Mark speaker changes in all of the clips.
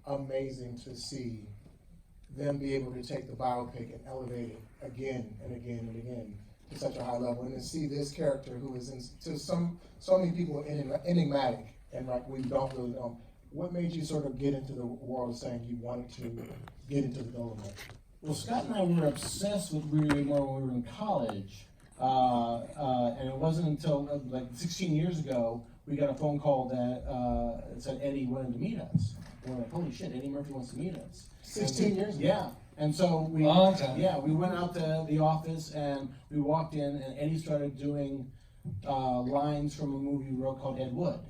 Speaker 1: amazing to see them be able to take the biopic and elevate it again and again and again to such a high level, and to see this character who is to so many people enigmatic and like we don't really know. What made you sort of get into the world of saying you wanted to get into the Dolemite?
Speaker 2: Well, Scott and I were obsessed with Rudy Ray Moore when we were in college, and it wasn't until like 16 years ago we got a phone call that said Eddie wanted to meet us. And we're like, holy shit, Eddie Murphy wants to meet us.
Speaker 1: 16 years ago?
Speaker 2: Yeah. And so we went out to the office and we walked in, and Eddie started doing lines from a movie we wrote called Ed Wood.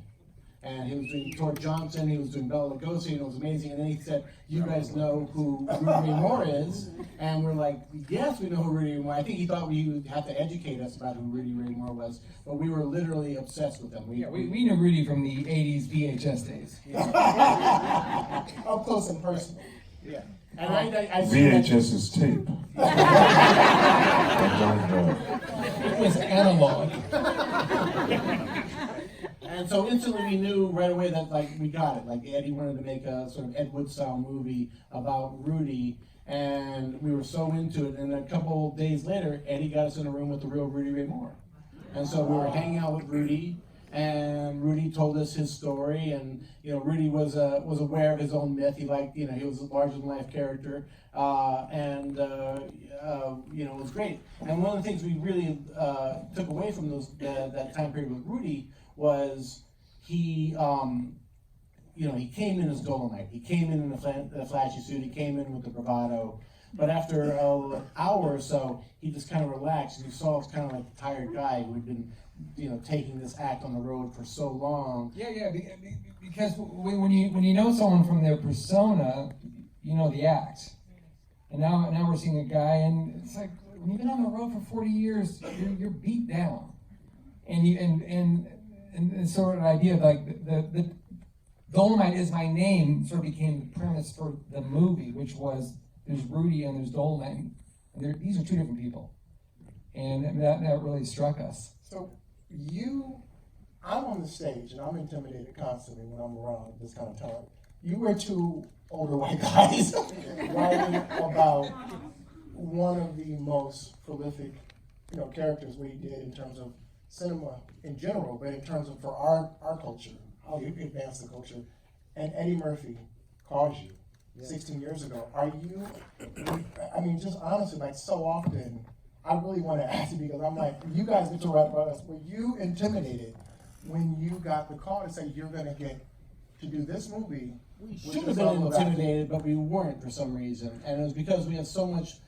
Speaker 2: And he was doing Tor Johnson, he was doing Bela Lugosi, and it was amazing. And then he said, you guys know who Rudy Ray Moore is? And we're like, yes, we know who Rudy Ray Moore is. I think he thought we would have to educate us about who Rudy Ray Moore was, but we were literally obsessed with him.
Speaker 3: We knew Rudy from the 80s VHS days.
Speaker 1: Yeah. Up close and personal.
Speaker 2: Yeah. And I
Speaker 4: VHS is tape.
Speaker 3: It was analog.
Speaker 2: And so instantly we knew right away that like we got it. Like Eddie wanted to make a sort of Ed Wood style movie about Rudy, and we were so into it. And a couple days later, Eddie got us in a room with the real Rudy Ray Moore. And so we were hanging out with Rudy, and Rudy told us his story. And Rudy was aware of his own myth. He liked, he was a larger than life character, and it was great. And one of the things we really took away from that time period with Rudy was he came in as Dolemite. He came in a flashy suit. He came in with the bravado. But after an hour or so, he just kind of relaxed, and you saw it's kind of like a tired guy who had been, taking this act on the road for so long.
Speaker 3: Yeah, because when you know someone from their persona, you know the act. And now we're seeing a guy, and it's like when you've been on the road for 40 years, you're beat down, and sort of an idea of like the Dolemite is my name sort of became the premise for the movie, which was there's Rudy and there's Dolemite, and these are two different people, and that really struck us.
Speaker 1: So I'm on the stage and I'm intimidated constantly when I'm around this kind of talent. You were two older white guys writing about one of the most prolific, characters we did in terms of cinema in general, but in terms of for our culture, how you advance the culture. And Eddie Murphy calls you 16 years ago. Are you, just honestly, like so often, I really want to ask you because I'm like, you guys get to write about us. Were you intimidated when you got the call to say you're going to get to do this movie?
Speaker 2: We should have been intimidated, but we weren't for some reason. And it was because we had so much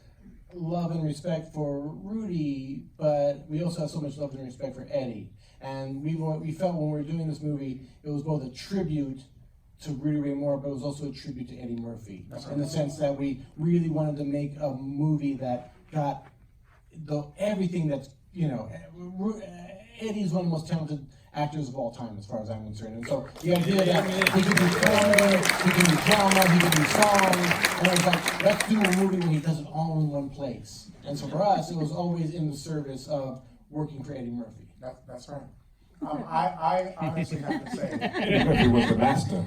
Speaker 2: love and respect for Rudy, but we also have so much love and respect for Eddie. And we felt when we were doing this movie, it was both a tribute to Rudy Ray Moore, but it was also a tribute to Eddie Murphy. In the sense that we really wanted to make a movie that got everything that's, Eddie's one of the most talented actors of all time, as far as I'm concerned. And so the idea that he could do comedy, he can do drama, he can do songs, and it was like, let's do a movie where he does it all in one place. And so for us, it was always in the service of working for Eddie Murphy.
Speaker 1: That's right. I honestly have to say,
Speaker 4: Eddie Murphy was the master.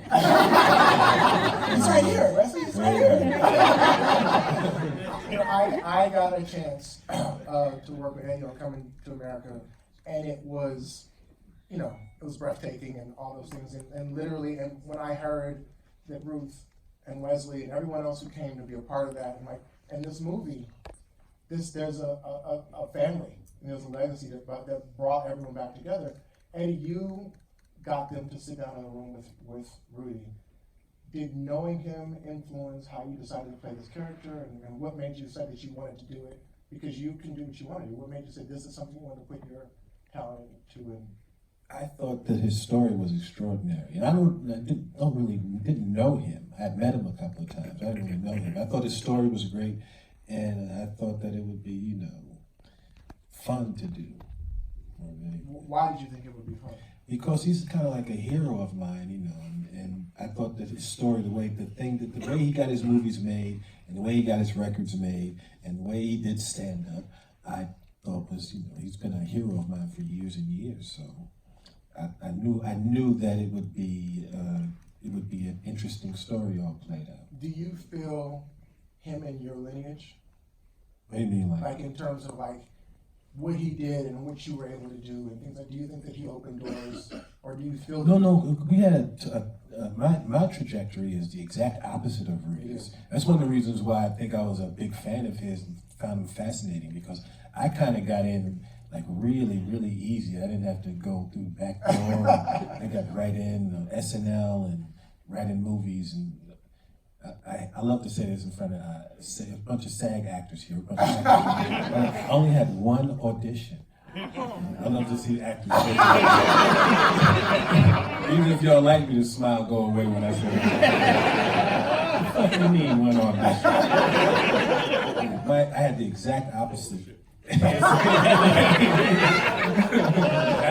Speaker 1: He's right here, Wesley. He's right here. I got a chance to work with Eddie on Coming to America, and it was, it was breathtaking and all those things. And literally, and when I heard that Ruth and Wesley and everyone else who came to be a part of that, and this movie, there's a family, and there's a legacy that brought everyone back together. And you got them to sit down in a room with Rudy. Did knowing him influence how you decided to play this character, and what made you say that you wanted to do it? Because you can do what you want to do. What made you say this is something you want to put your talent to?
Speaker 5: I thought that his story was extraordinary, and I didn't know him. I had met him a couple of times. I didn't really know him. I thought his story was great, and I thought that it would be, fun to do.
Speaker 1: Why did you think it would be fun?
Speaker 5: Because he's kind of like a hero of mine, and I thought that his story, the way he got his movies made, and the way he got his records made, and the way he did stand up, I thought was, he's been a hero of mine for years and years. So I knew that it would be it would be an interesting story all played out.
Speaker 1: Do you feel him in your lineage?
Speaker 5: What do you mean,
Speaker 1: Like in terms of like what he did and what you were able to do and things like, do you think that he opened doors, or do you feel?
Speaker 5: No. We had my trajectory is the exact opposite of Rudy's. That's one of the reasons why I think I was a big fan of his and found him fascinating, because I kind of got in like really, really easy. I didn't have to go through back door. I got right in SNL and right in movies, and I love to say this in front of a bunch of SAG actors here. But I only had one audition. I love to see actors say that. Even if y'all like me, the smile go away when I say that. What do you mean one audition? But I had the exact opposite.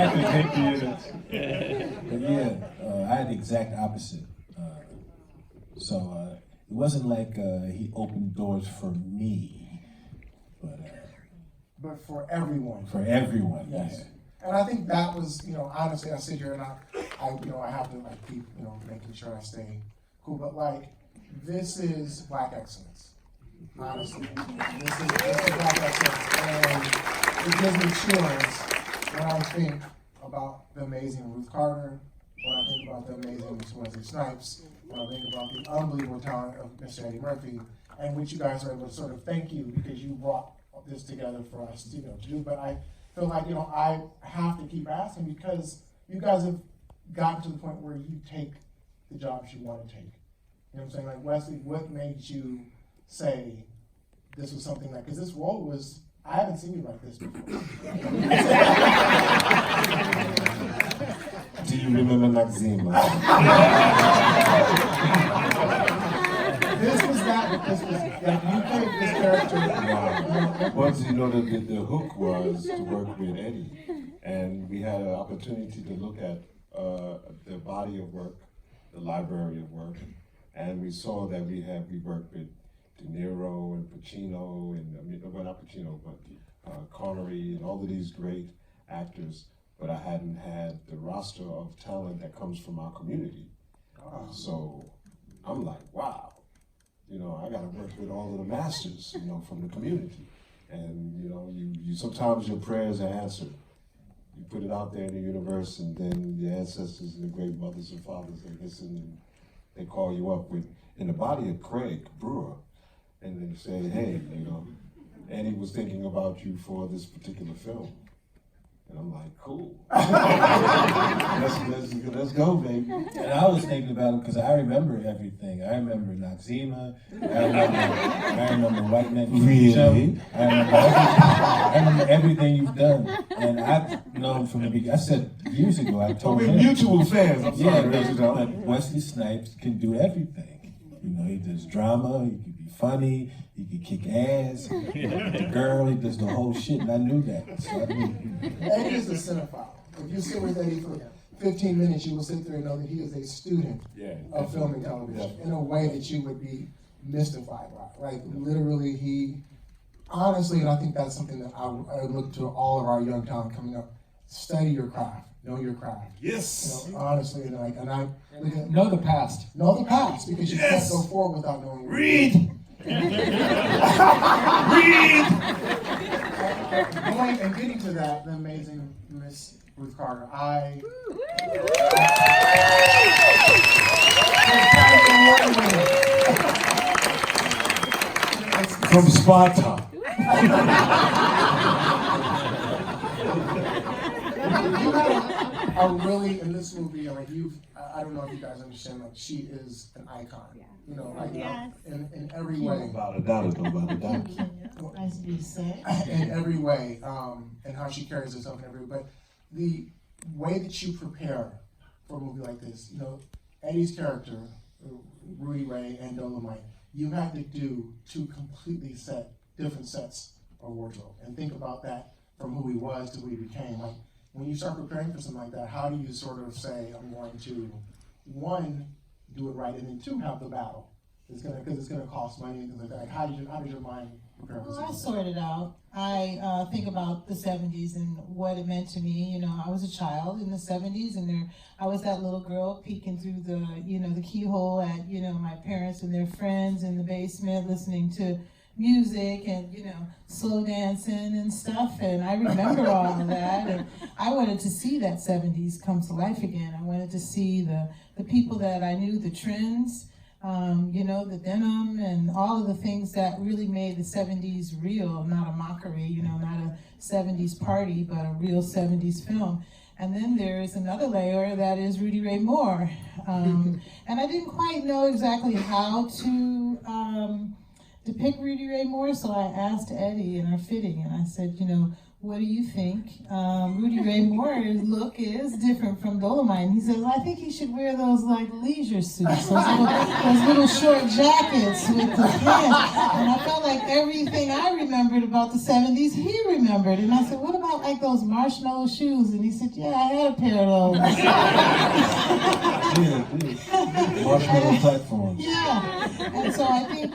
Speaker 5: Actors hate theater. But yeah, I had the exact opposite. So it wasn't like he opened doors for me,
Speaker 1: But for everyone.
Speaker 5: for everyone.
Speaker 1: Yes.
Speaker 5: Yeah.
Speaker 1: And I think that was, honestly, I sit here and I have to like keep, making sure I stay cool. But like, this is Black excellence. Honestly, this is Black excellence, and it gives me chills when I think about the amazing Ruth Carter, when I think about the amazing Miss Wesley Snipes, when I think about the unbelievable talent of Mr. Eddie Murphy, and which you guys are able to sort of thank you because you brought this together for us, to do. But I feel like, I have to keep asking because you guys have gotten to the point where you take the jobs you want to take. You know what I'm saying? Like, Wesley, what made you say this was something like, because this role was, I haven't seen you like this before.
Speaker 4: Do you remember Maxima?
Speaker 1: This was like, you played this character.
Speaker 4: Once the hook was to work with Eddie, and we had an opportunity to look at the body of work, the library of work, and we saw that we worked with De Niro and Pacino, and well, not Pacino, but Connery, and all of these great actors, but I hadn't had the roster of talent that comes from our community. So I'm like, wow, I got to work with all of the masters, from the community. And, you sometimes your prayers are answered. You put it out there in the universe, and then the ancestors and the great mothers and fathers, they listen, and they call you up in the body of Craig Brewer, and they say, hey, Eddie was thinking about you for this particular film. And I'm like, cool. let's go, baby.
Speaker 5: And I was thinking about him because I remember everything. I remember Noxzema. I remember White Men Can't Jump. I remember everything you've done. And I've known from the beginning. I said years ago, I told him.
Speaker 4: We're mutual fans. I'm sorry,
Speaker 5: but Wesley Snipes can do everything. He does drama, he can be funny, he can kick ass, the girl, he does the whole shit, and I knew that. So I knew.
Speaker 1: Eddie is a cinephile. If you sit with Eddie for 15 minutes, you will sit there and know that he is a student of film and television in a way that you would be mystified by. Like, literally, he, honestly, and I think that's something that I look to all of our young talent coming up, study your craft. Know your craft.
Speaker 4: Yes.
Speaker 1: Honestly, and
Speaker 3: Know the past.
Speaker 1: know the past, because you can't go forward without knowing.
Speaker 4: Read.
Speaker 1: Going and getting to that, the amazing Miss Ruth Carter.
Speaker 4: From Sparta.
Speaker 1: You have a really, in this movie, like I don't know if you guys understand, like, she is an icon. In every way.
Speaker 4: About a doubt.
Speaker 6: Nice to be said.
Speaker 1: In every way, and how she carries herself in every way. But the way that you prepare for a movie like this, Eddie's character, Rudy Ray and Dolemite, you had to do two completely different sets of wardrobe. And think about that from who he was to who he became. Like, when you start preparing for something like that, how do you sort of say, I'm going to, one, do it right, and then two, have the battle? because it's gonna cost money and things like that. How did your mind prepare for
Speaker 6: Well, I
Speaker 1: this?
Speaker 6: sorted out. I think about the 70s and what it meant to me. You know, I was a child in the 70s, and I was that little girl peeking through the keyhole at, my parents and their friends in the basement listening to music and, slow dancing and stuff. And I remember all of that. And I wanted to see that 70s come to life again. I wanted to see the people that I knew, the trends, the denim and all of the things that really made the 70s real, not a mockery, not a 70s party, but a real 70s film. And then there's another layer that is Rudy Ray Moore. And I didn't quite know exactly how to depict Rudy Ray Moore, so I asked Eddie in our fitting, and I said, what do you think? Rudy Ray Moore's look is different from Dolemite. And he says, I think he should wear those like leisure suits, those little short jackets with the pants. And I felt like everything I remembered about the 70s, he remembered. And I said, what about like those marshmallow shoes? And he said, yeah, I had a pair of those.
Speaker 5: Yeah. Marshmallow platforms.
Speaker 6: Yeah. And so I think,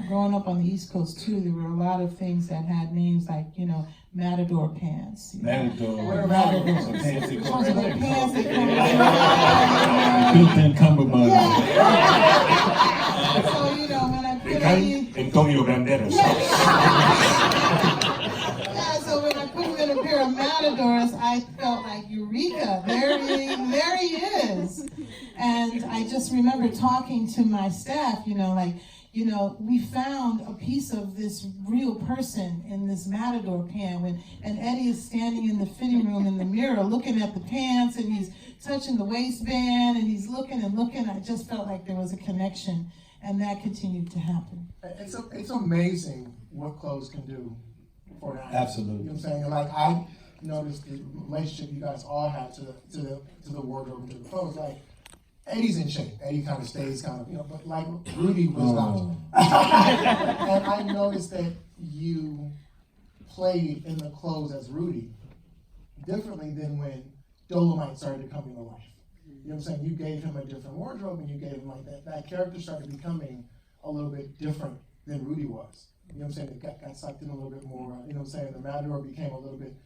Speaker 6: growing up on the East Coast too, there were a lot of things that had names like, Matador pants.
Speaker 5: Matador.
Speaker 6: Matador.
Speaker 5: Some fancy
Speaker 6: Those
Speaker 5: clothes.
Speaker 6: are the pants that come with
Speaker 5: Built-in cummerbund.
Speaker 6: So, when I put on
Speaker 4: Antonio Banderas.
Speaker 6: so when I put him in a pair of Matadors, I felt like, Eureka, there he is. And I just remember talking to my staff, we found a piece of this real person in this Matador pant. And Eddie is standing in the fitting room in the mirror looking at the pants, and he's touching the waistband, and he's looking and looking. I just felt like there was a connection, and that continued to happen.
Speaker 1: It's amazing what clothes can do for an actor.
Speaker 5: Absolutely.
Speaker 1: You know what I'm saying? Like, I noticed the relationship you guys all have to the wardrobe and to the clothes. Like, Eddie's in shape. Eddie kind of stays but like Rudy was not. And I noticed that you played in the clothes as Rudy differently than when Dolemite started coming to life. You know what I'm saying? You gave him a different wardrobe, and you gave him like that character started becoming a little bit different than Rudy was. You know what I'm saying? It got sucked in a little bit more. You know what I'm saying? The Matador became a little bit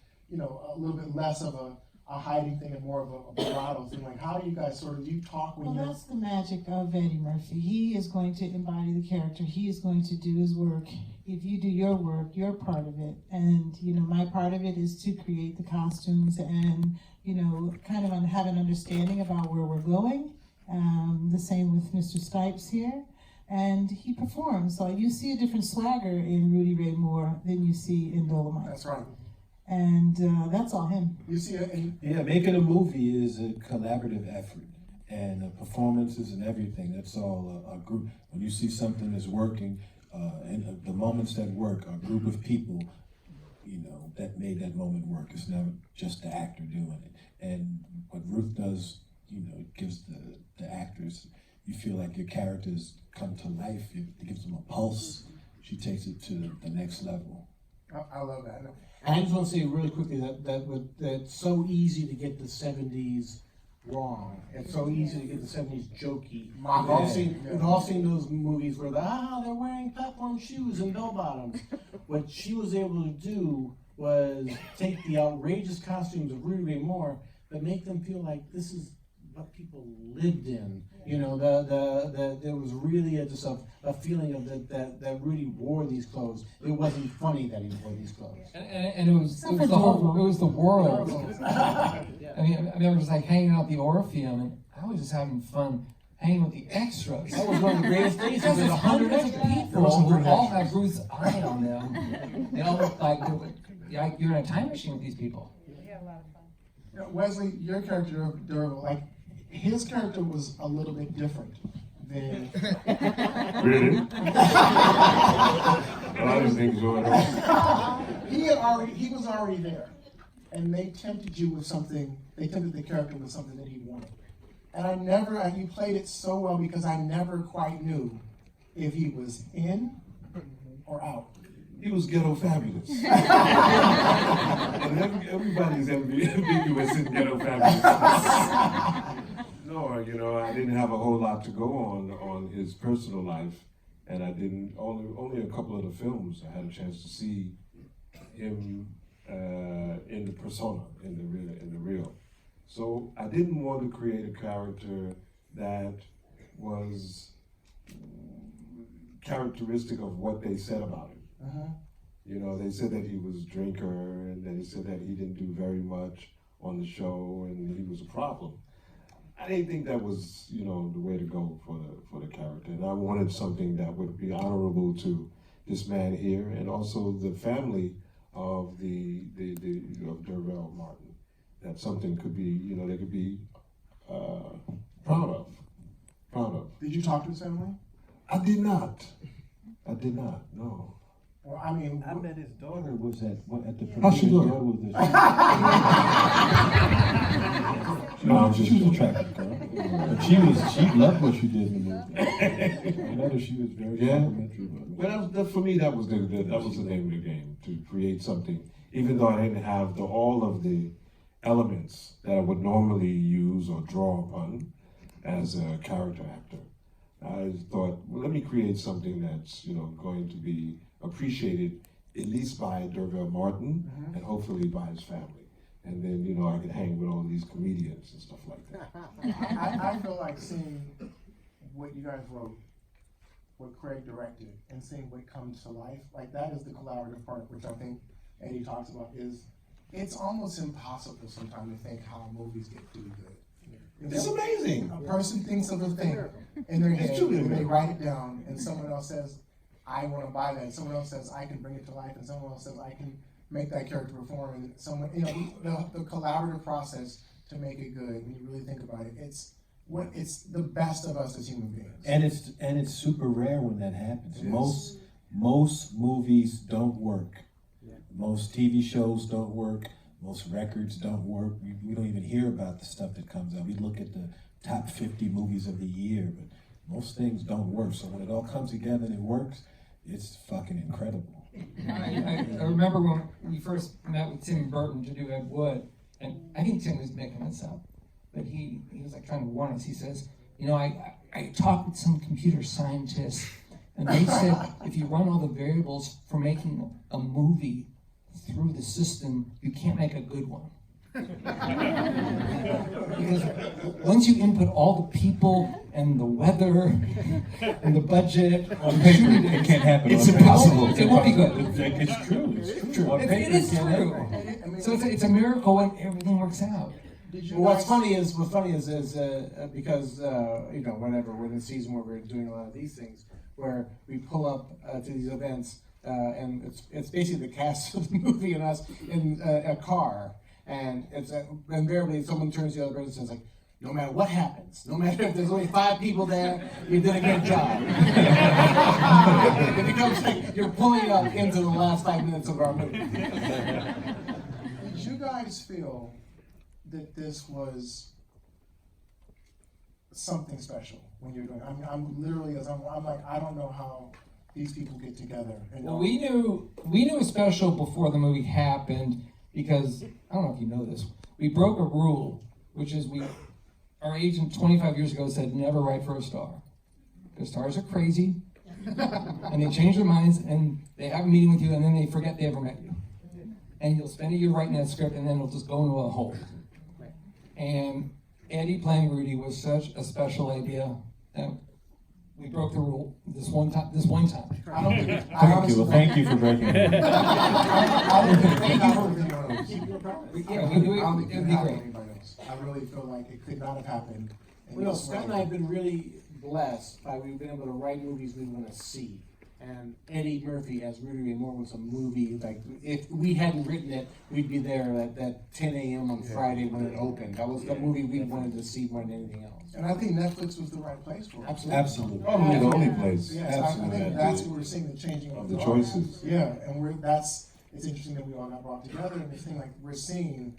Speaker 1: less of a hiding thing and more of a bravado thing. Like, how do you guys do you talk when
Speaker 6: Well,
Speaker 1: you're...
Speaker 6: that's the magic of Eddie Murphy. He is going to embody the character. He is going to do his work. If you do your work, you're part of it. And, my part of it is to create the costumes and, kind of have an understanding about where we're going. The same with Mr. Snipes here. And he performs. So you see a different swagger in Rudy Ray Moore than you see in Dolemite.
Speaker 1: That's right.
Speaker 6: And that's all him.
Speaker 1: You see it
Speaker 5: Yeah, making a movie is a collaborative effort, and the performances and everything, that's all a group. When you see something that's working, and the moments that work, a group of people, that made that moment work. It's never just the actor doing it. And what Ruth does, it gives the actors, you feel like your characters come to life. It gives them a pulse. She takes it to the next level.
Speaker 1: I love that.
Speaker 2: And I just want to say really quickly that it's so easy to get the 70s wrong. It's so easy to get the 70s jokey. We've all seen those movies where they're wearing platform shoes and bell bottoms. What she was able to do was take the outrageous costumes of Rudy Ray Moore, but make them feel like this is what people lived in. There was really just a feeling of that Rudy wore these clothes. It wasn't funny that he wore these clothes.
Speaker 3: And it was the world. I remember just like hanging out at the Orpheum, and I was just having fun hanging with the extras.
Speaker 2: That was one of the greatest days.
Speaker 3: Because there's hundreds of
Speaker 2: extras.
Speaker 3: people who all have Ruth's eye on them. They all look like you're in a time machine with these people.
Speaker 1: Wesley, your character, Durable, like, his character was a little bit different than...
Speaker 4: Really? A lot of things going on.
Speaker 1: He was already there. And they tempted you with something, they tempted the character with something that he wanted. And you played it so well because I never quite knew if he was in or out.
Speaker 4: He was ghetto fabulous. And everybody's ambiguous in ghetto fabulous. No, you know, I didn't have a whole lot to go on his personal life, and I didn't only a couple of the films I had a chance to see him in the persona, in the real. So I didn't want to create a character that was characteristic of what they said about him. You know, they said that he was a drinker, and they said that he didn't do very much on the show, and he was a problem. I didn't think that was, you know, the way to go for the character, and I wanted something that would be honorable to this man here, and also the family of of Dervell Martin. That something could be, you know, they could be proud of.
Speaker 1: Did you talk to his family?
Speaker 4: I did not. No.
Speaker 1: Well, I mean,
Speaker 5: I met his daughter was at the
Speaker 4: How's she
Speaker 5: premiere.
Speaker 4: doing?
Speaker 5: No, she was attractive girl. But she loved what you did in the movie. I met her, she was very complimentary about it.
Speaker 4: Well, for me, that was the name of the game, to create something, even though I didn't have all of the elements that I would normally use or draw upon as a character actor. I thought, well, let me create something that's, you know, going to be appreciated at least by Dervell Martin and hopefully by his family. And then, you know, I could hang with all these comedians and stuff like that.
Speaker 1: I feel like seeing what you guys wrote, what Craig directed, and seeing what comes to life, like that is the collaborative part, which I think Eddie talks about, is it's almost impossible sometimes to think how movies get too good.
Speaker 4: It's amazing.
Speaker 1: A person thinks of a thing in their head, and they write it down, and someone else says, I want to buy that. Someone else says, I can bring it to life, and someone else says, I can make that character perform, and someone, you know, the collaborative process to make it good, when you really think about it, it's the best of us as human beings.
Speaker 5: And it's super rare when that happens. Most movies don't work. Most TV shows don't work. Most records don't work. We don't even hear about the stuff that comes out. We look at the top 50 movies of the year, but most things don't work. So when it all comes together and it works, it's fucking incredible.
Speaker 3: I remember when we first met with Tim Burton to do Ed Wood, and I think Tim was making this up, but he was like trying to warn us. He says, you know, I talked with some computer scientists, and they said if you run all the variables for making a movie through the system, you can't make a good one. Because once you input all the people and the weather and the budget,
Speaker 5: On paper, it can't happen.
Speaker 3: it's
Speaker 5: on paper.
Speaker 3: impossible. It won't be good.
Speaker 5: It's true. It's true. On
Speaker 3: It
Speaker 5: paper,
Speaker 3: is
Speaker 5: it can't
Speaker 3: true.
Speaker 5: happen.
Speaker 3: So it's a miracle when everything works out.
Speaker 2: Well, what's funny is because you know, whenever we're in a season where we're doing a lot of these things, where we pull up to these events, and it's basically the cast of the movie and us in a car, and it's invariably someone turns to the other person and says like, no matter what happens, no matter if there's only 5 people there, you did a good job. It becomes like you're pulling up into the last 5 minutes of our movie.
Speaker 1: Did you guys feel that this was something special when you're doing it? I'm literally, I'm like, I don't know how these people get together. And
Speaker 3: Well, we knew it was special before the movie happened because, I don't know if you know this, we broke a rule, which is our agent 25 years ago said never write for a star. Because stars are crazy, and they change their minds, and they have a meeting with you, and then they forget they ever met you. And you'll spend a year writing that script, and then it'll just go into a hole. And Eddie playing Rudy was such a special idea that we broke the rule this one time.
Speaker 1: I don't think,
Speaker 5: Thank you for breaking it.
Speaker 1: I don't think anyone else.
Speaker 3: Yeah, we do it.
Speaker 1: I don't think
Speaker 3: It'd
Speaker 1: it
Speaker 3: be
Speaker 1: happened
Speaker 3: great.
Speaker 1: to anybody else. I really feel like it could not have happened.
Speaker 2: Well, no, Scott and I have been really blessed by we've been able to write movies we want to see. And Eddie Murphy as Rudy Ray Moore was a movie, like, if we hadn't written it, we'd be there at 10 a.m. on Friday when it opened. That was the movie we wanted to see more than anything else.
Speaker 1: And I think Netflix was the right place for it.
Speaker 2: Absolutely.
Speaker 4: Probably the only place.
Speaker 1: Yes, I think that's where we're seeing the changing
Speaker 4: of the choices.
Speaker 1: Yeah, and it's interesting that we all got brought together, and this thing, like, we're seeing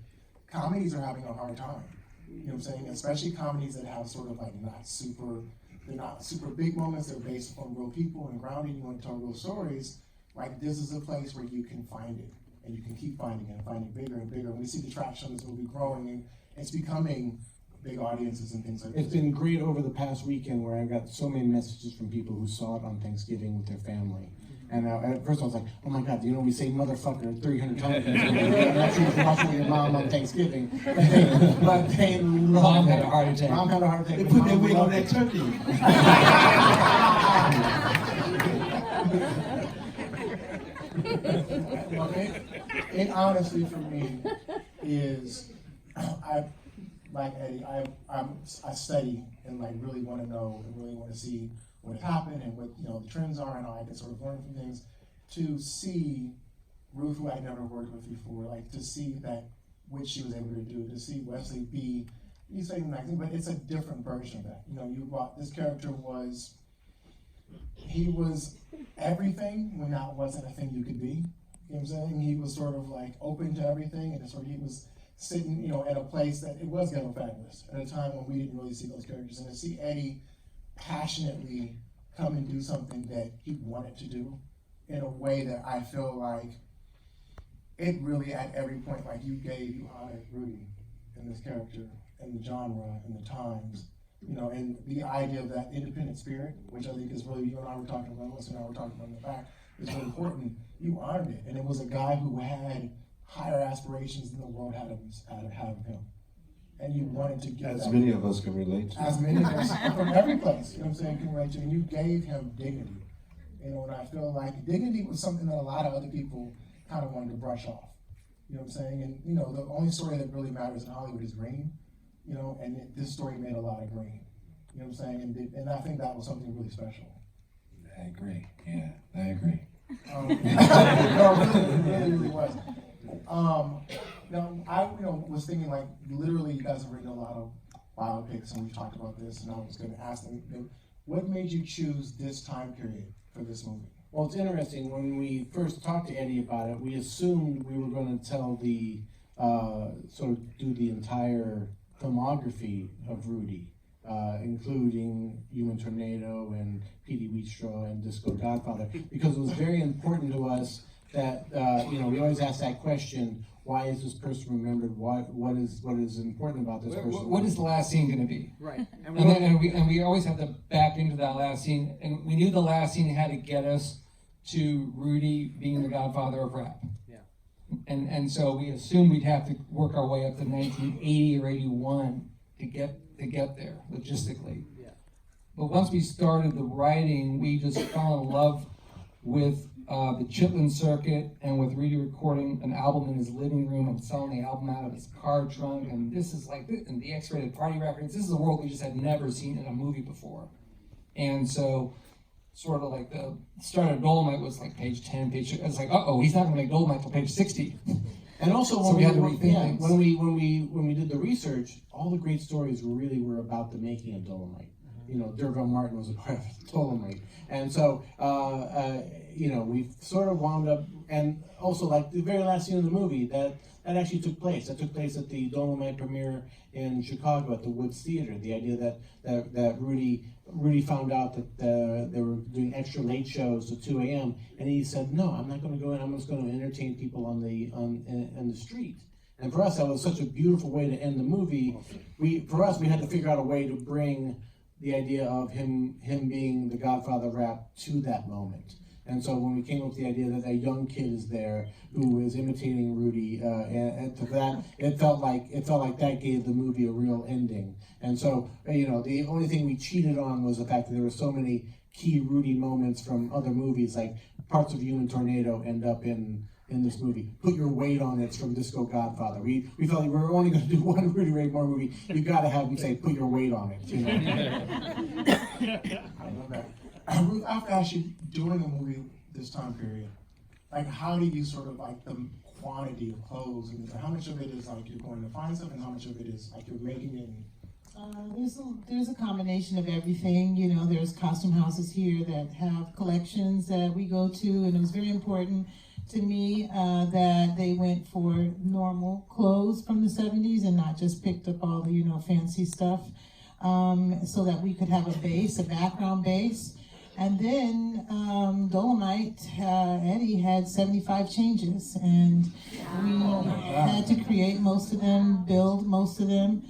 Speaker 1: comedies are having a hard time. You know what I'm saying? Especially comedies that have sort of like they're not super big moments, they're based on real people and grounded, you want to tell real stories. Like, this is a place where you can find it, and you can keep finding it and finding bigger and bigger. And we see the traction of this movie growing, and it's becoming big audiences and things like
Speaker 2: It's
Speaker 1: this.
Speaker 2: been great over the past weekend where I got so many messages from people who saw it on Thanksgiving with their family. And at first I was like, oh my God, we say motherfucker 300 times. I'm not sure if you're watching with your mom on Thanksgiving. But they loved
Speaker 3: Mom
Speaker 2: it.
Speaker 3: had a heart attack.
Speaker 2: Mom had a heart attack.
Speaker 5: They
Speaker 2: but
Speaker 5: put their
Speaker 2: Mom
Speaker 5: weight on
Speaker 2: loved
Speaker 5: that turkey.
Speaker 1: Well, it honestly for me is, I, like Eddie, I study and like really want to know and really want to see what happened and what the trends are and how I can sort of learn from things. To see Ruth, who I'd never worked with before, like to see that what she was able to do, to see Wesley be, you say nice thing, but it's a different version of that. This character was, he was everything when that wasn't a thing you could be. You know what I'm saying? He was sort of like open to everything, and he was sitting, at a place that it was ghetto fabulous at a time when we didn't really see those characters. And to see Eddie passionately come and do something that he wanted to do in a way that I feel like it really at every point, like you honored Rudy in this character and the genre and the times, and the idea of that independent spirit, which I think is really, you and I were talking about, Wesley and I were talking about in the back, is really important. You honored it, and it was a guy who had higher aspirations than the world had of him. And you wanted to give
Speaker 4: As
Speaker 1: that.
Speaker 4: many of us can relate to.
Speaker 1: As many of us from every place, you know what I'm saying, can relate to, and you gave him dignity. And I feel like dignity was something that a lot of other people kind of wanted to brush off. You know what I'm saying? And the only story that really matters in Hollywood is green. And this story made a lot of green. You know what I'm saying? And I think that was something really special.
Speaker 5: I agree. Yeah, I agree.
Speaker 1: No, it really was. I was thinking like literally you guys have written a lot of biopics and we've talked about this, and I was going to ask them, what made you choose this time period for this movie?
Speaker 2: Well, it's interesting. When we first talked to Eddie about it, we assumed we were going to tell do the entire filmography of Rudy, including Human Tornado and P.D. Wheatstraw and Disco Godfather, because it was very important to us that we always ask that question: why is this person remembered? What is important about this person?
Speaker 3: What is the last scene going to be?
Speaker 7: Right.
Speaker 3: And we always have to back into that last scene, and we knew the last scene had to get us to Rudy being the godfather of rap.
Speaker 7: Yeah.
Speaker 3: And so we assumed we'd have to work our way up to 1980 or 81 to get there logistically.
Speaker 7: Yeah.
Speaker 3: But once we started the writing, we just fell in love with the Chitlin circuit and with Rudy recording an album in his living room and selling the album out of his car trunk. And this is like, and the X-rated party records, this is a world we just had never seen in a movie before. And so sort of like the start of Dolemite was like page 10, it's like, he's not gonna make Dolemite till page 60.
Speaker 2: And also,
Speaker 3: So we had to rethink things.
Speaker 2: when we did the research, all the great stories really were about the making of Dolemite. D'Urville Martin was a part of Dolemite, and so we sort of wound up, and also like the very last scene of the movie that actually took place. That took place at the Dolemite premiere in Chicago at the Woods Theater. The idea that Rudy found out that they were doing extra late shows to 2 a.m. and he said, "No, I'm not going to go in. I'm just going to entertain people on the street." And for us, that was such a beautiful way to end the movie. We had to figure out a way to bring the idea of him being the godfather of rap to that moment. And so when we came up with the idea that a young kid is there who is imitating Rudy, and to that, it felt like that gave the movie a real ending. And so, the only thing we cheated on was the fact that there were so many key Rudy moments from other movies, like parts of Human Tornado end up in this movie. Put Your Weight on It's from Disco Godfather. We felt like we were only going to do one Rudy Ray Moore movie. You got to have him say, "Put your weight on it."
Speaker 1: I love that. Ruth, I have to ask you, doing a movie this time period, like how do you sort of like the quantity of clothes, and how much of it is like you're going to find stuff, and how much of it is like you're making it?
Speaker 6: There's a combination of everything. There's costume houses here that have collections that we go to, and it was very important to me that they went for normal clothes from the 70s and not just picked up all the fancy stuff, so that we could have a background base. And then Dolemite, Eddie had 75 changes, and we had to create most of them, build most of them.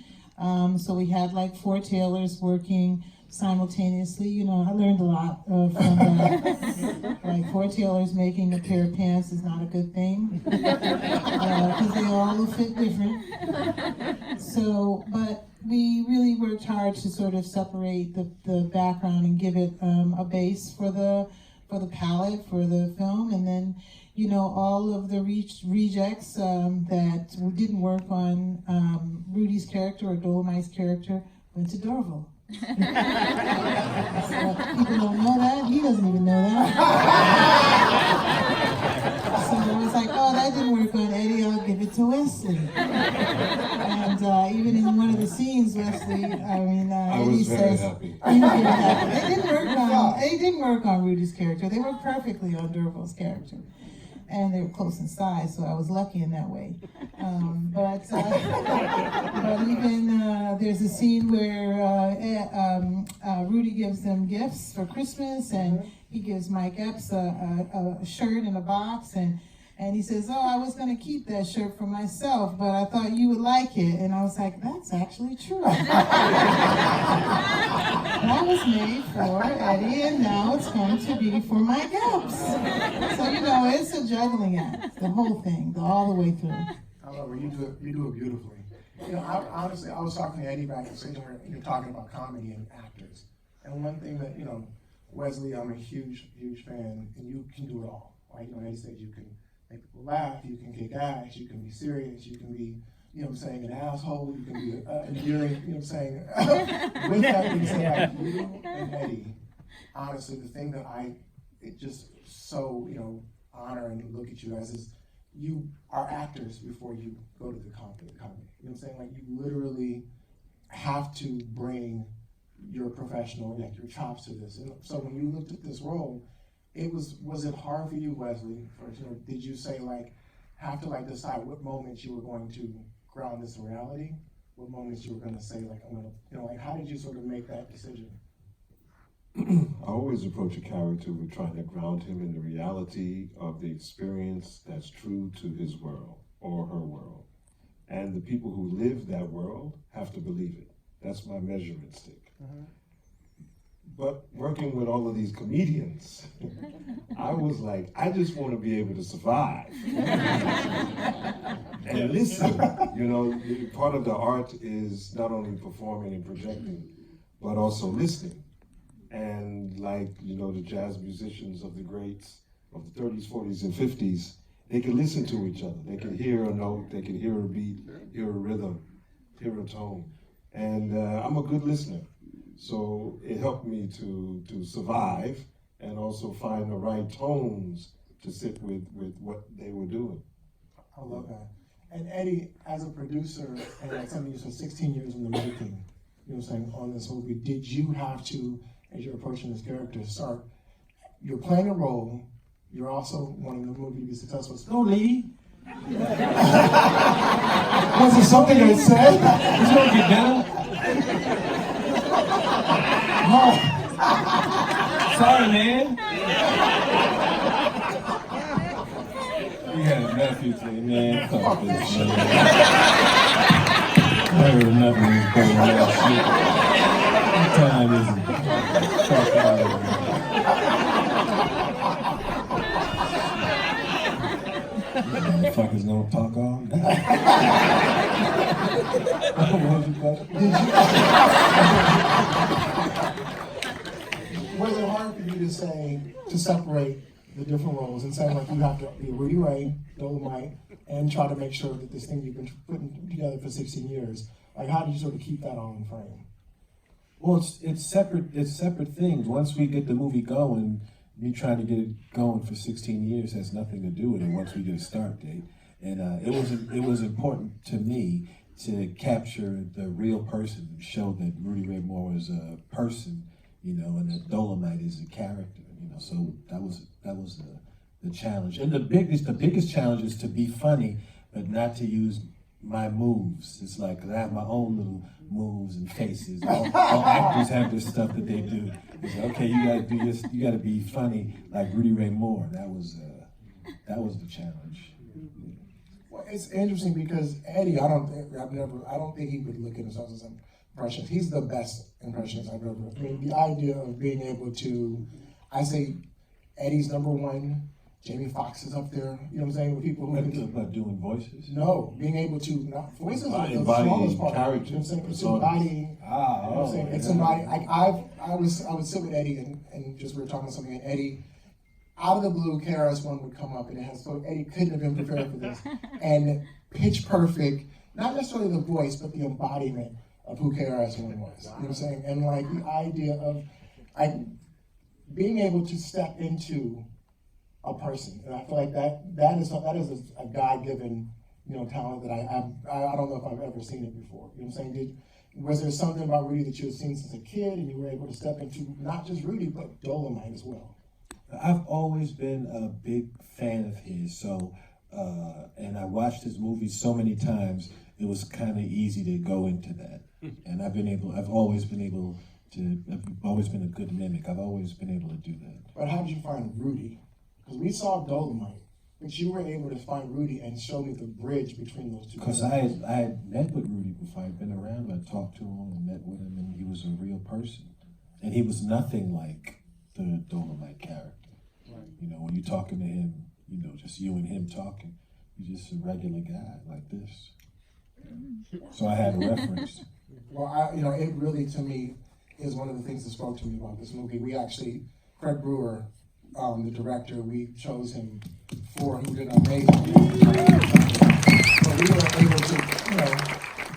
Speaker 6: So we had like 4 tailors working simultaneously. You know, I learned a lot from that. Like 4 tailors making a pair of pants is not a good thing because they all will fit different. So, but we really worked hard to sort of separate the background and give it a base for the palette for the film, and then, you know, all of the rejects that didn't work on Rudy's character or Dolemite's character went to Dorval. So people don't know that. He doesn't even know that. So it was like, oh, that didn't work on Eddie, I'll give it to Wesley. And even in one of the scenes, Wesley, Eddie says,
Speaker 4: happy.
Speaker 6: He was very happy. They didn't work on Rudy's character. They worked perfectly on Dorval's character. And they were close in size, so I was lucky in that way. But even there's a scene where Rudy gives them gifts for Christmas, and he gives Mike Epps a shirt in a box, and he says, oh, I was going to keep that shirt for myself, but I thought you would like it. And I was like, that's actually true. That was made for Eddie, and now it's going to be for Mike Epps. So, you know, it's a juggling act, the whole thing, all the way through.
Speaker 1: I love it. You do it beautifully. You know, honestly, I was talking to Eddie back at St. where you're talking about comedy and actors. And one thing that, you know, Wesley, I'm a huge fan, and you can do it all. Right? You know, Eddie said you can make people laugh, you can kick ass, you can be serious, you can be, you know what I'm saying, an asshole, you can be endearing, you know what I'm saying. With that being said, like you and Eddie, honestly, the thing that it just so, you know, honor and look at you as is, you are actors before you go to the comedy. You know what I'm saying? Like you literally have to bring your professional, like your chops to this. And so when you looked at this role, was it hard for you, Wesley? Or, you know, did you say have to decide what moments you were going to ground this in reality? What moments you were going to say I'm gonna, you know, how did you sort of make that decision?
Speaker 4: I always approach a character with trying to ground him in the reality of the experience that's true to his world or her world. And the people who live that world have to believe it. That's my measurement stick.
Speaker 1: Mm-hmm.
Speaker 4: But working with all of these comedians, I was like, I just want to be able to survive. And listen, you know, part of the art is not only performing and projecting, but also listening. And you know, the jazz musicians of the greats of the 30s, 40s, and 50s, they could listen to each other. They could hear a note, they could hear a beat, hear a rhythm, hear a tone. And I'm a good listener. So it helped me to survive and also find the right tones to sit with what they were doing.
Speaker 1: I love that. And Eddie, as a producer, and like something you spent 16 years in the making, you know what I'm saying, on this movie, did you have to, as you're approaching this character, you're playing a role, you're also wanting the movie to be successful.
Speaker 2: Go, Lee.
Speaker 1: Was it something I said?
Speaker 2: It's gonna get better. Oh. Sorry, man.
Speaker 5: We had a nephew say, man, fuck this shit. I heard enough of this going on shit. What time is it? Fuck out of here. Motherfuckers gonna talk all night.
Speaker 1: Was it hard for you to separate the different roles and say, like, you have to be Rudy Ray, Dolemite, and try to make sure that this thing you've been putting together for 16 years, like, how did you sort of keep that all in frame?
Speaker 5: Well, it's separate things. Once we get the movie going, me trying to get it going for 16 years has nothing to do with it once we get a start date. And it was important to me to capture the real person, and show that Rudy Ray Moore is a person, you know, and that Dolemite is a character, you know. So that was the challenge. And the biggest challenge is to be funny, but not to use my moves. It's like, 'cause I have my own little moves and faces. All actors have this stuff that they do. It's like, okay, you gotta do this. You gotta be funny like Rudy Ray Moore. That was the challenge.
Speaker 1: Well, it's interesting because Eddie, I don't think he would look at himself as an impressionist. He's the best impressionist I've ever. I mean, the idea of being able to, I say, Eddie's number one. Jamie Foxx is up there. You know what I'm saying? With people who
Speaker 5: About doing voices?
Speaker 1: no, being able to not voices are the
Speaker 5: Embodying
Speaker 1: smallest part.
Speaker 5: character.
Speaker 1: You know what I'm saying? It's
Speaker 5: Personas.
Speaker 1: embodying. You know what I'm saying? It's
Speaker 5: yeah.
Speaker 1: embodying. Like I would sit with Eddie and just we were talking about something, and Eddie, out of the blue, KRS-One would come up, and it has so Eddie couldn't have been prepared for this, and pitch perfect. Not necessarily the voice, but the embodiment of who KRS-One was. You know what I'm saying? And like the idea of being able to step into a person, and I feel like that is a God-given, you know, talent that I don't know if I've ever seen it before. You know what I'm saying? Was there something about Rudy that you had seen since a kid, and you were able to step into not just Rudy but Dolemite as well?
Speaker 5: I've always been a big fan of his, so and I watched his movies so many times. It was kind of easy to go into that, and I've always been a good mimic. I've always been able to do that.
Speaker 1: But how did you find Rudy? Because we saw Dolemite, but you were able to find Rudy and show me the bridge between those two.
Speaker 5: Because I had met with Rudy before. I'd been around. I talked to him and met with him, and he was a real person, and he was nothing like the Dolemite character.
Speaker 1: Right.
Speaker 5: You know, when you're talking to him, you know, just you and him talking, you're just a regular guy like this. So I had a reference.
Speaker 1: Well, it really, to me, is one of the things that spoke to me about this movie. We actually, Craig Brewer, the director, we chose him for, who did amazing. So we were able to,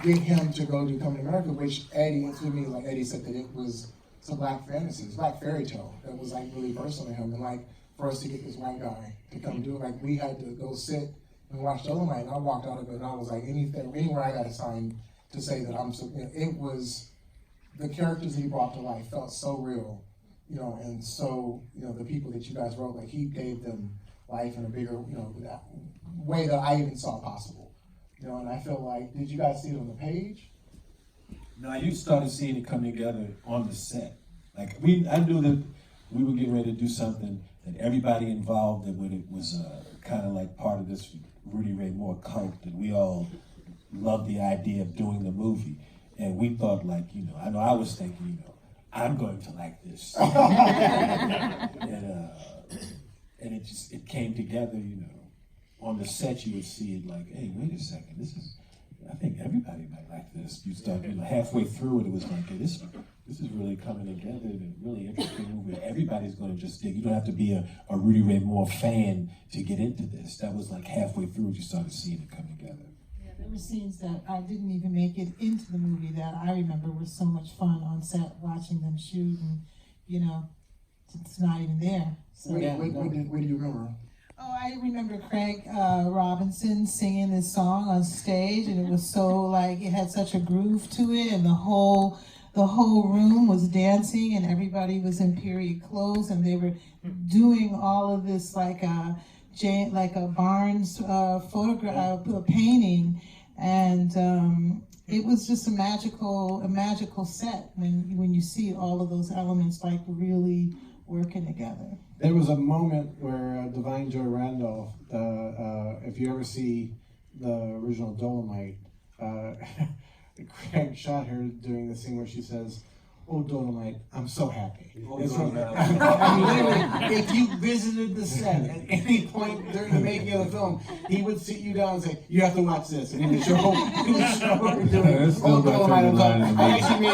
Speaker 1: get him to go do Coming to America, which Eddie, to me, like Eddie said, that it's a black fantasy, it's a black fairy tale that was like really personal to him. And like, for us to get this white guy to come do it, like we had to go sit and watch Dolemite, and I walked out of it and I was like, anywhere I got a sign to say that I'm so, it was, the characters he brought to life felt so real, and so, the people that you guys wrote, like he gave them life in a bigger, that way that I even saw possible, and I feel like, did you guys see it on the page?
Speaker 5: No, you started seeing it come together on the set. Like I knew that we were getting ready to do something that everybody involved with it was kind of like part of this Rudy Ray Moore cult, and we all loved the idea of doing the movie. And we thought, like, I know I was thinking, I'm going to like this. And it came together, on the set you would see it like, hey, wait a second, I think everybody might like this. You start, halfway through it, it was like, hey, this is really coming together and really interesting movie. Everybody's going to just dig. You don't have to be a Rudy Ray Moore fan to get into this. That was like halfway through you started seeing it come together.
Speaker 6: Yeah, there were scenes that I didn't even make it into the movie that I remember was so much fun on set watching them shoot, and it's not even there. So,
Speaker 1: What do you remember?
Speaker 6: Oh, I remember Craig Robinson singing this song on stage, and it was so like it had such a groove to it, and the whole room was dancing, and everybody was in period clothes, and they were doing all of this like a Barnes photograph, painting, and it was just a magical set when you see all of those elements like really working together.
Speaker 2: There was a moment where Divine Joy Randolph, if you ever see the original Dolemite, Craig shot her during the scene where she says, "Oh, Dolemite, I'm so happy." Literally, if you visited the set at any point during the making of the film, he would sit you down and say, "You have to watch this," and he would show her doing "Oh, Dolemite." I actually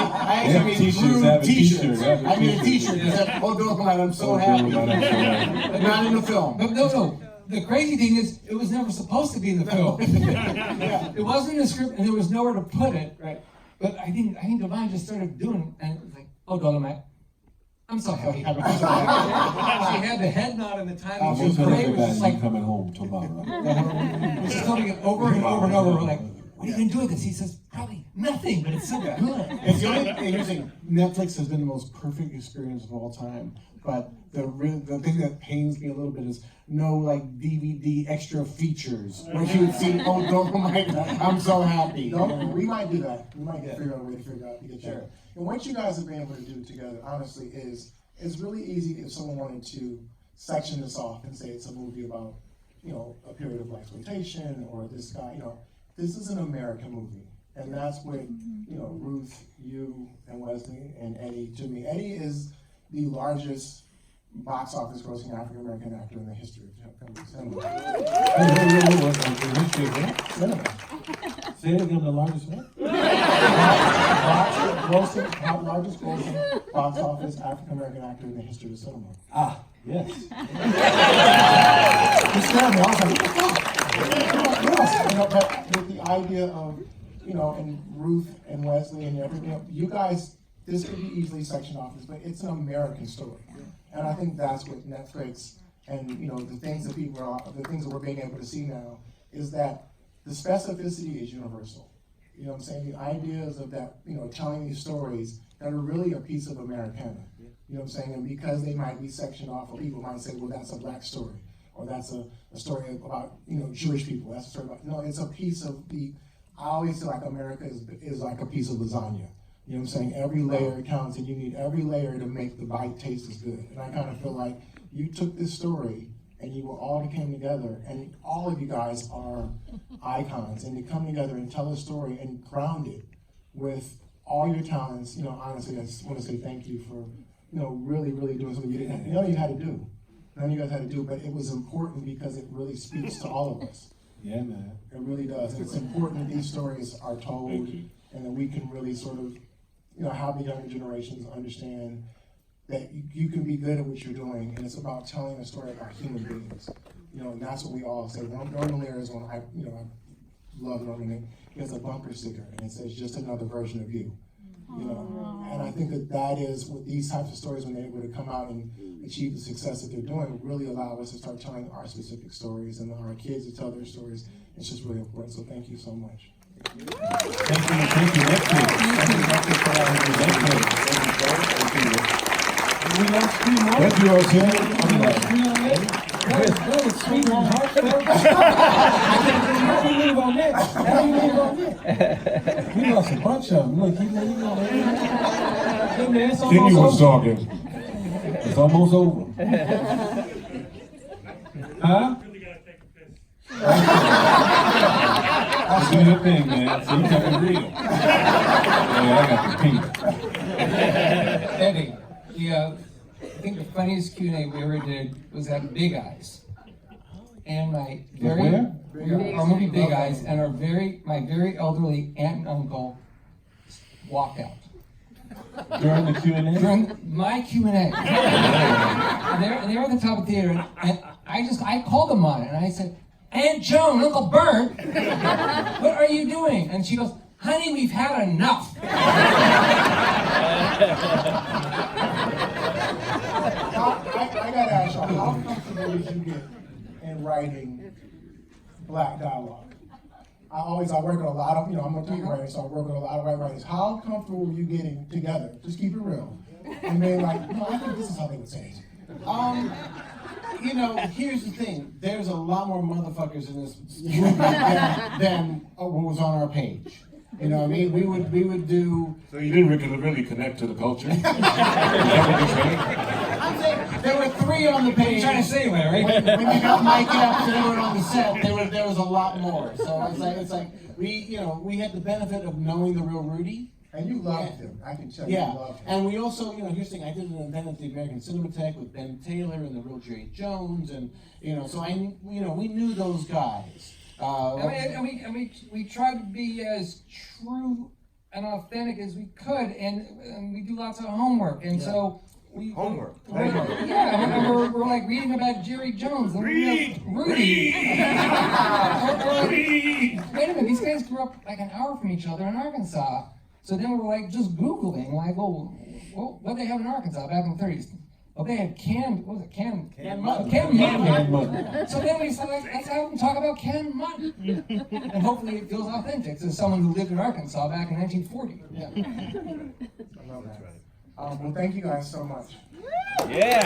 Speaker 2: made blue t-shirts. I made a t-shirt that said, "Oh, Dolemite, I'm so happy." Not in the film.
Speaker 3: But no. The crazy thing is, it was never supposed to be in the film. It wasn't in the script, and there was nowhere to put it.
Speaker 2: Right.
Speaker 3: But I think Divine just started doing it, and it was like, "Oh, Dolemite, I'm so happy." She had the head nod and the timing. She was great. It was just like
Speaker 5: coming home tomorrow.
Speaker 3: just telling it over and over and over. We're like, "What are you gonna do with this?" He says, "Probably nothing, but it's so good."
Speaker 2: It's the only thing. Here's the thing. Netflix has been the most perfect experience of all time, but the thing that pains me a little bit is no like DVD extra features where you would see, "Oh, Dolemite, I'm so happy."
Speaker 1: No, we might do that. We might figure out a way to figure out to get there. And what you guys have been able to do together, honestly, is it's really easy if someone wanted to section this off and say it's a movie about a period of exploitation or this guy, this is an American movie. And that's what, Ruth, you, and Wesley, and Eddie, to me. Eddie is the largest box office grossing African American actor in the history of cinema. Cinema.
Speaker 5: Say it again, the largest one?
Speaker 1: Largest grossing box office African American actor in the history of cinema.
Speaker 5: Ah, yes.
Speaker 1: He scared me. I was like, what the fuck? But the idea of, and Ruth and Wesley and everything else, you guys, this could be easily sectioned off, but it's an American story. And I think that's what Netflix and, the things that the things that we're being able to see now is that the specificity is universal. You know what I'm saying? The ideas of that, telling these stories that are really a piece of Americana. You know what I'm saying? And because they might be sectioned off, or people might say, well, that's a black story. Or that's a story about, Jewish people. That's a story about, no, it's a piece of I always feel like America is like a piece of lasagna. You know what I'm saying? Every layer counts, and you need every layer to make the bite taste as good. And I kind of feel like you took this story, and you all came together, and all of you guys are icons, and you come together and tell a story and ground it with all your talents. Honestly, I just want to say thank you for, really, really doing something you didn't know you had to do. None of you guys had to do, but it was important because it really speaks to all of us.
Speaker 5: Yeah, man.
Speaker 1: It really does. And it's important that these stories are told, and that we can really sort of, have the younger generations understand that you can be good at what you're doing, and it's about telling a story about human beings. And that's what we all say. Norman Lear is one, I love Norman. He has a bumper sticker, and it says, "Just another version of you." And I think that is what these types of stories, when they're able to come out and achieve the success that they're doing, really allow us to start telling our specific stories and our kids to tell their stories. It's just really important. So thank you so much.
Speaker 5: Thank you.
Speaker 3: We lost 3 more.
Speaker 5: Thank you, okay?
Speaker 3: We lost 3 already. That was sweet and heartfelt. Now we move on next.
Speaker 5: We lost a bunch of them. Look,
Speaker 3: Hey, man, it's
Speaker 5: Kenny was
Speaker 3: almost over.
Speaker 5: talking. It's almost over. Huh? That's a good thing, man. So you got the real. Yeah, I got the pink.
Speaker 3: Eddie, I think the funniest Q&A we ever did was at Big Eyes. And my our movie Big Eyes, and my very elderly aunt and uncle walked out.
Speaker 5: During the Q&A?
Speaker 3: During my Q&A. And they were at the top of the theater, and I called them on it, and I said, "Aunt Joan, Uncle Bert, what are you doing?" And she goes, "Honey, we've had enough."
Speaker 1: I gotta ask y'all, how comfortable did you get in writing black dialogue? I work with a lot of, I'm a tweet writer, so I work with a lot of white writers. How comfortable were you getting together? Just keep it real. And being like, I think this is how they would say it.
Speaker 2: Here's the thing. There's a lot more motherfuckers in this movie than what was on our page. You know what I mean? We would do.
Speaker 4: So you didn't really connect to the culture? Is that what you're saying?
Speaker 2: I'm saying there were 3 on the page.
Speaker 3: Trying to say, right?
Speaker 2: When you got Mike Epps and everyone on the set, there was a lot more. So it's like we had the benefit of knowing the real Rudy.
Speaker 1: And you loved him. I can tell you loved him.
Speaker 2: And we also, here's the thing, I did an event at the American Cinematheque with Ben Taylor and the real Jerry Jones, and so we knew those guys.
Speaker 3: We tried to be as true and authentic as we could, and we do lots of homework, and so we
Speaker 4: Homework.
Speaker 3: we're like reading about Jerry Jones and Rudy. Wait a minute, these guys grew up like an hour from each other in Arkansas. So then we're like just Googling, like, well, what they have in Arkansas back in the 30s? Well, they had canned mutton. Canned mutton. So then we said, let's have them talk about canned mutton. And hopefully it feels authentic to someone who lived in Arkansas back in 1940.
Speaker 1: Yeah. I love that. Well, thank you guys so much.
Speaker 7: Yeah.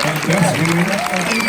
Speaker 5: Thank you.